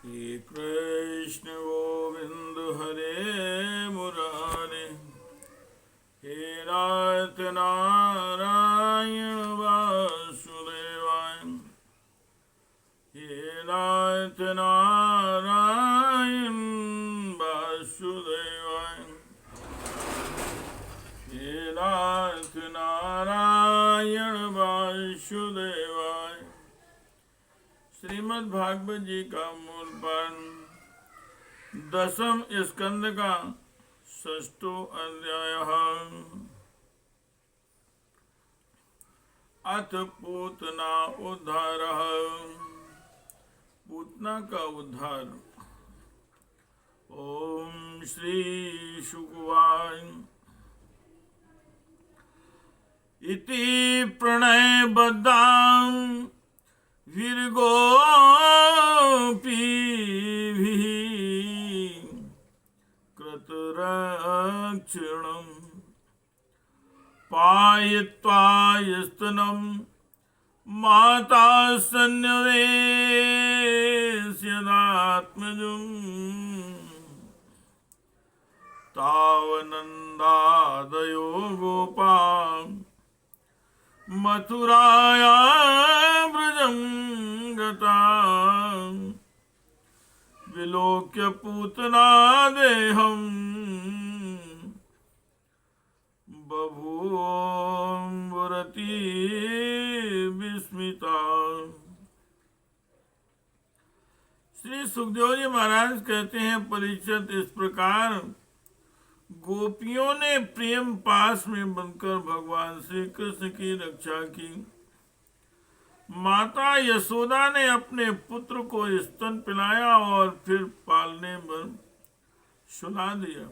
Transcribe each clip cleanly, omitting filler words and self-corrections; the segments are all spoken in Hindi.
श्री कृष्ण गोविंद हरे मुरारे। हे नाथ नारायण वासुदेवाय। हे नाथ नारायण वासुदेवाय। हे नाथ नारायण वासुदेवाय। श्रीमद् भागवत जी का मूल पाठ 10वें स्कंद का 6वां अध्याय। अथ पूतना उद्धार। पूतना का उद्धार। ओम श्री शुकवाच इति प्रणयबद्धां वीरगोपीभिः कृतरक्षणं पायित्वा यस्तनं माता सन्निवेश्यदात्मजं तावनन्दादयो गोपा मथुराया व्रजं गता विलोक्य पूतना देहं बभूवुरति विस्मिता। श्री सुखदेव जी महाराज कहते हैं, परीक्षित, इस प्रकार गोपियों ने प्रेम पास में बनकर भगवान श्री कृष्ण की रक्षा की। माता यशोदा ने अपने पुत्र को स्तन पिलाया और फिर पालने पर सुला दिया।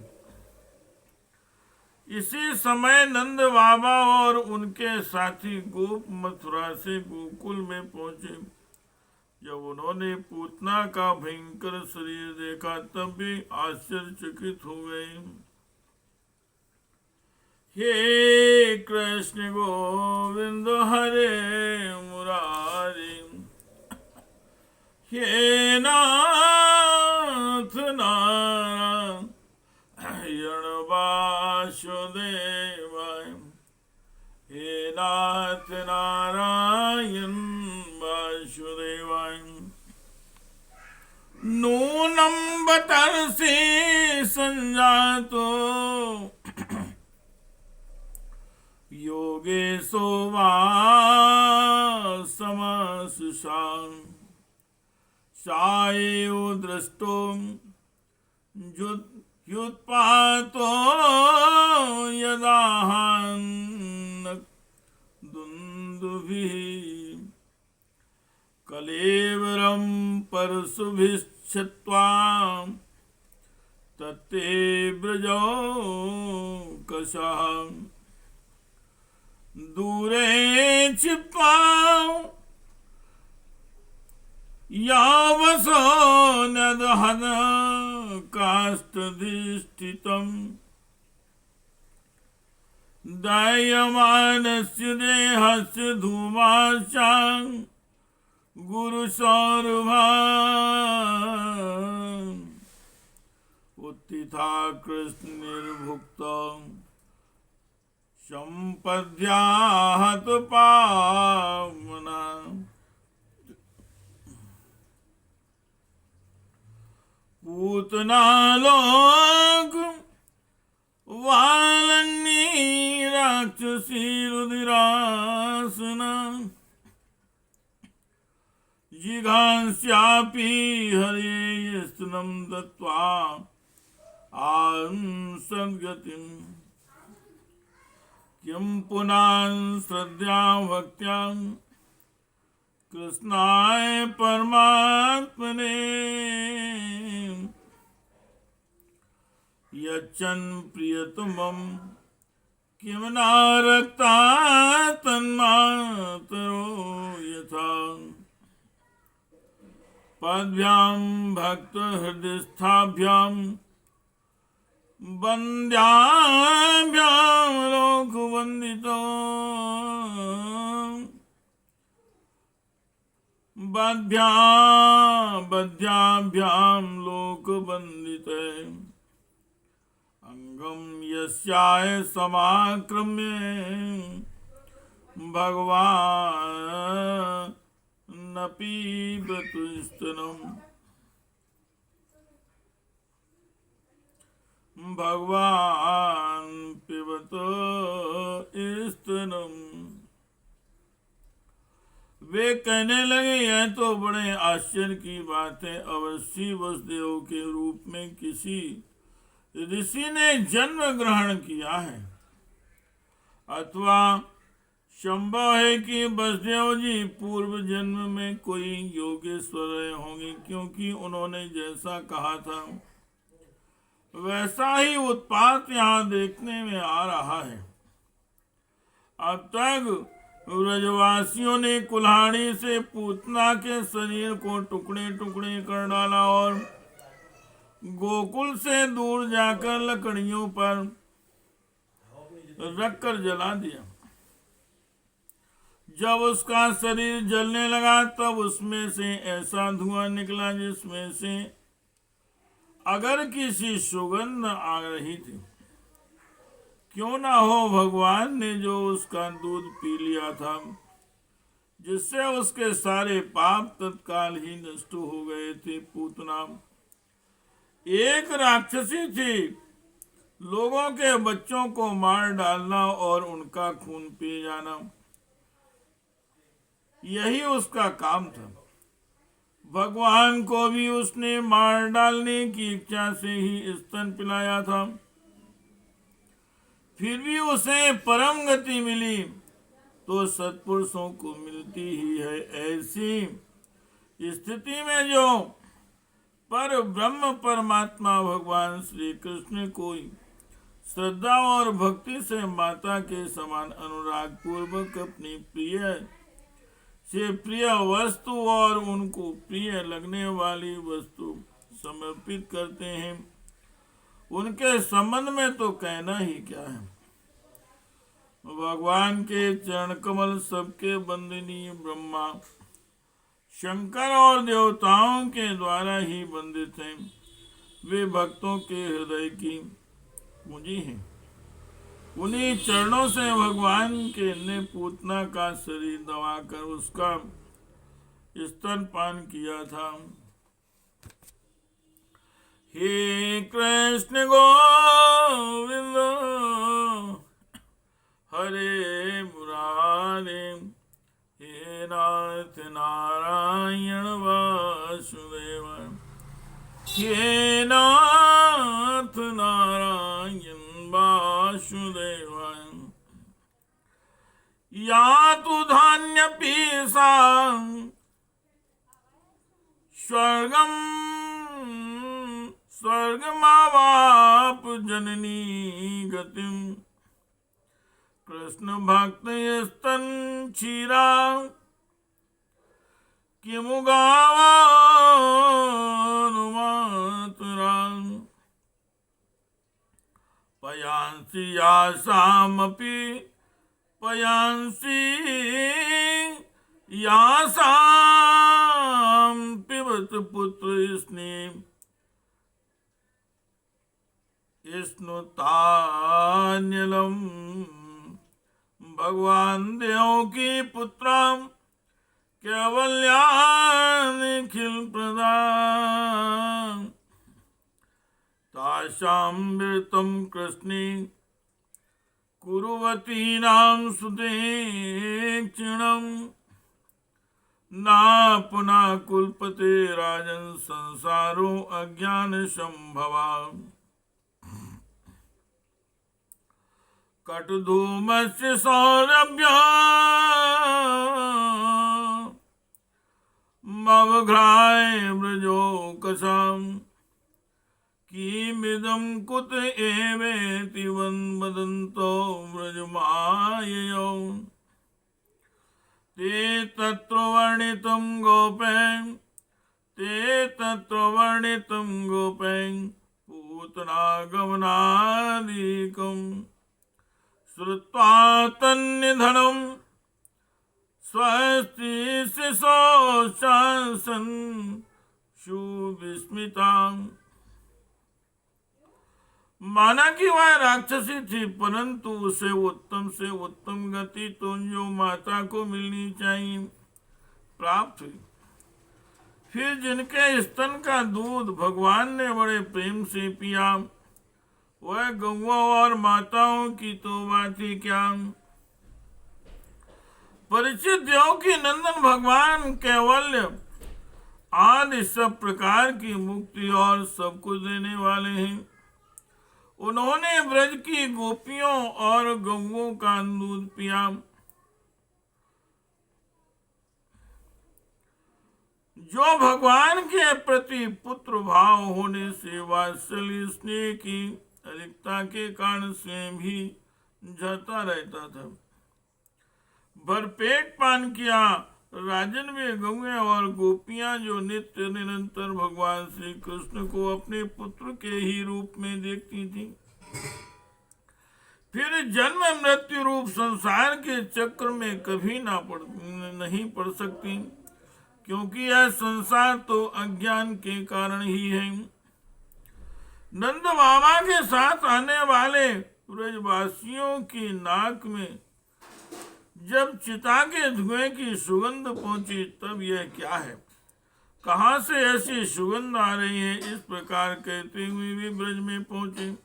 इसी समय नंद बाबा और उनके साथी गोप मथुरा से गोकुल में पहुंचे। जब उन्होंने पूतना का भयंकर शरीर देखा तब भी आश्चर्यचकित हो गए। हे कृष्ण गोविंद हरे मुरारी। हे नाथ नारायण वासुदेवाय। हे नाथ नारायण वासुदेवाय। नूनं बतर्षि संजातो योगेशो वा समसुषां साएव दृष्टो युत्पातो यदाहन्न दुन्दुभिः कलेवरं परशुभिश्चित्वा तत्ते ब्रजौ कषः दूरे छित्त्वा यावसो नदहन काष्ठधिष्ठितं दायमानस्य देहस्य धूमाशां गुरुसौरभा उत्थिता कृष्णनिर्भुक्तं संपद्याहत पावना। पूतना लोक वालनी राक्षसी रुधिरासना जिघांस्यापि हरे स्तनं दत्त्वा आंसद्गतिम् किं पुनां श्रद्धां भक्त्यां कृष्णाय परमात्मने यच्छन् प्रियतमं किं न रक्ता तन्मातरो यथा पद्भ्यां भक्तहृदयस्थाभ्यां वन्द्याभ्यां लोकवन्दितो बद्भ्यां बध्याभ्याम लोकबन्दितः अंगम यस्याय समाक्रम्य भगवान् न पीबतु स्तनम् भगवान् पिबत स्तनम्। वे कहने लगे, यह तो बड़े आश्चर्य की बात है। अवश्य वसुदेव के रूप में किसी ऋषि ने जन्म ग्रहण किया है, अथवा संभव है कि वसुदेव जी पूर्व जन्म में कोई योगेश्वर रहे होंगे, क्योंकि उन्होंने जैसा कहा था वैसा ही उत्पात यहाँ देखने में आ रहा है। अब तक ब्रजवासियों ने कुल्हाड़ी से पूतना के शरीर को टुकड़े टुकड़े कर डाला और गोकुल से दूर जाकर लकड़ियों पर रखकर जला दिया। जब उसका शरीर जलने लगा तब उसमें से ऐसा धुआं निकला जिसमें से अगर किसी सुगंध आ रही थी। क्यों ना हो, भगवान ने जो उसका दूध पी लिया था, जिससे उसके सारे पाप तत्काल ही नष्ट हो गए थे। पूतना एक राक्षसी थी। लोगों के बच्चों को मार डालना और उनका खून पी जाना, यही उसका काम था। भगवान को भी उसने मार डालने की इच्छा से ही स्तन पिलाया था। फिर भी उसे परम गति मिली तो सत्पुरुषों को मिलती ही है। ऐसी स्थिति में जो पर ब्रह्म परमात्मा भगवान श्री कृष्ण को श्रद्धा और भक्ति से माता के समान अनुराग पूर्वक अपनी प्रिय से प्रिय वस्तु और उनको प्रिय लगने वाली वस्तु समर्पित करते हैं, उनके संबंध में तो कहना ही क्या है। भगवान के चरण कमल सबके वंदनीय ब्रह्मा, शंकर और देवताओं के द्वारा ही वंदित हैं। वे भक्तों के हृदय की पूंजी हैं। उन्हीं चरणों से भगवान के ने पूतना का शरीर दबाकर उसका स्तनपान किया था। हे कृष्ण गोविंद हरे मुरारे, हे नाथ नारायण वासुदेव, हे नाथ नारायण वासुदेव। या तु धान्य पीसा स्वर्गम स्वर्गमावाप जननी गतिम, कृष्ण भक्त स्तन क्षीरा किमु गावानुमातरा, पयांसी यासामपि पयांसी यासाम पिबत पुत्र स्नेह स्नुतान्यलम। भगवान देव की पुत्राम केवल्यानिखिल प्रदान, तासाम मृतम कृष्णे कुरुवतीनां सुते क्षीणम, ना पुनः कुलपते राजन संसारो अज्ञान संभवा। कटुधूमस्य सौरभ्य मवघ्राय व्रजोकसाम्, किमिदं कुत एवेति वदन्तो व्रजमाययो। ते तत्र वर्णितं गोपैः, ते तत्र वर्णितं गोपैः, पूतनागमनादिकम् श्रुत्वा तन्निधनं स्वस्ति शिशोशासन्, सुविस्मिता। माना कि वह राक्षसी थी, परंतु उसे उत्तम से उत्तम गति तो जो माता को मिलनी चाहिए प्राप्त हुई। फिर जिनके स्तन का दूध भगवान ने बड़े प्रेम से पिया, वह गौओं और माताओं की तो बात ही क्या। परिचित देव की नंदन भगवान कैवल्य आदि सब प्रकार की मुक्ति और सब कुछ देने वाले हैं। उन्होंने ब्रज की गोपियों और गौओं का दूध पिया। जो भगवान के प्रति पुत्र भाव होने से वात्सल्य स्नेह की अधिकता के कारण स्वयं भी झरता रहता था, भरपेट पान किया। राजन वे गौएं और गोपियां जो नित्य निरंतर भगवान श्री कृष्ण को अपने पुत्र के ही रूप में देखती थी, फिर जन्म मृत्यु रूप संसार के चक्र में कभी नहीं पड़ सकती, क्योंकि यह संसार तो अज्ञान के कारण ही है। नंद बाबा के साथ आने वाले ब्रजवासियों की नाक में जब चिता के धुएं की सुगंध पहुंची, तब यह क्या है, कहां से ऐसी सुगंध आ रही है, इस प्रकार कहते हुए वे ब्रज में पहुंचे।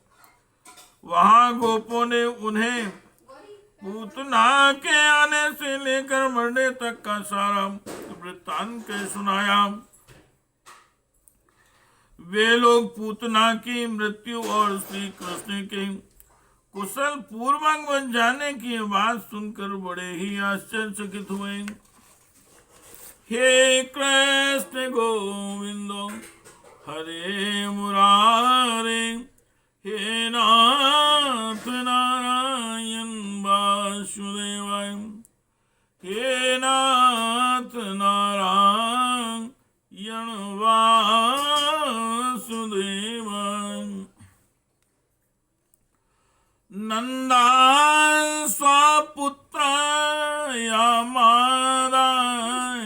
वहां गोपों ने उन्हें पूतना के आने से लेकर मरने तक का सारा वृत्तांत सुनाया। वे लोग पूतना की मृत्यु और श्री कृष्ण के कुशल पूर्वक बन जाने की बात सुनकर बड़े ही आश्चर्यचकित हुए। हे कृष्ण गोविंदो हरे मुरारे, हे नाथ नारायण वासुदेवाय, हे नाथ नारायण वासुदेवाय। नंदा स्वपुत्राय मादाय,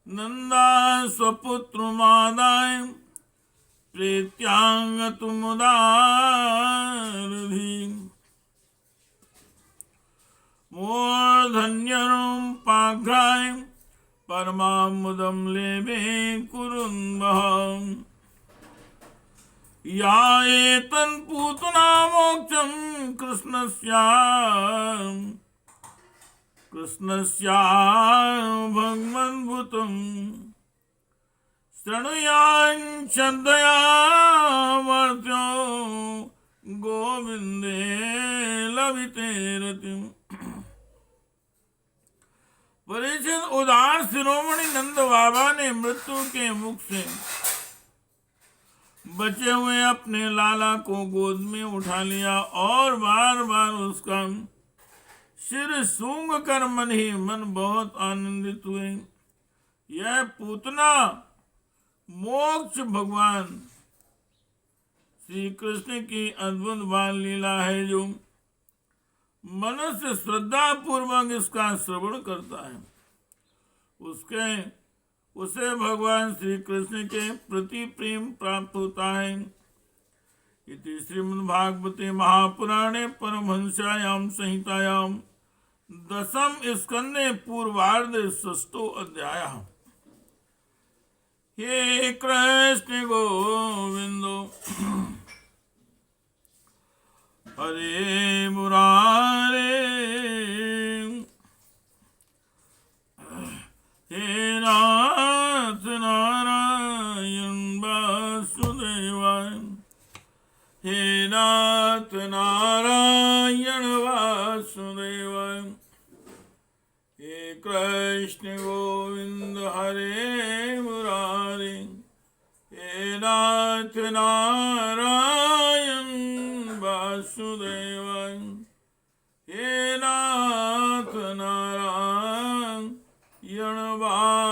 नंदा स्वपुत्र मादाय प्रीत्यांगत मुदारधि। मूर्धन्यं पाघ्राय परमामुदं लेभे कुरुन्वहम्। या एतन् पूतना मोक्षं कृष्णस्या भगवन्भूतं। शृणुयाञ्छन्दया मर्त्यो गोविन्दे लभिते रतिम्। परिचित उदार शिरोमणि नंद बाबा ने मृत्यु के मुख से बचे हुए अपने लाला को गोद में उठा लिया और बार बार उसका सिर सूंघ कर मन ही मन बहुत आनंदित हुए। यह पूतना मोक्ष भगवान श्री कृष्ण की अद्भुत बाल लीला है, जो मनुष्य श्रद्धा पूर्वक इसका श्रवण करता है, उसे भगवान श्री कृष्ण के प्रति प्रेम प्राप्त होता है। इति श्रीमद्भागवते महापुराणे परमहंस्यायां संहितायां दशम स्कंदे पूर्वार्धे षष्ठो अध्यायः। हे कृष्ण गोविंदो हरे मुरारे, हे नाथ नारायण वासुदेवाय, हे नाथ नारायण वासुदेवाय। हे कृष्ण गोविंद हरे मुरारे, हे नाथ नारायण वासुदेवाय, हे नाथ नारायण वासुदेवाय।